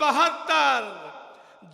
72،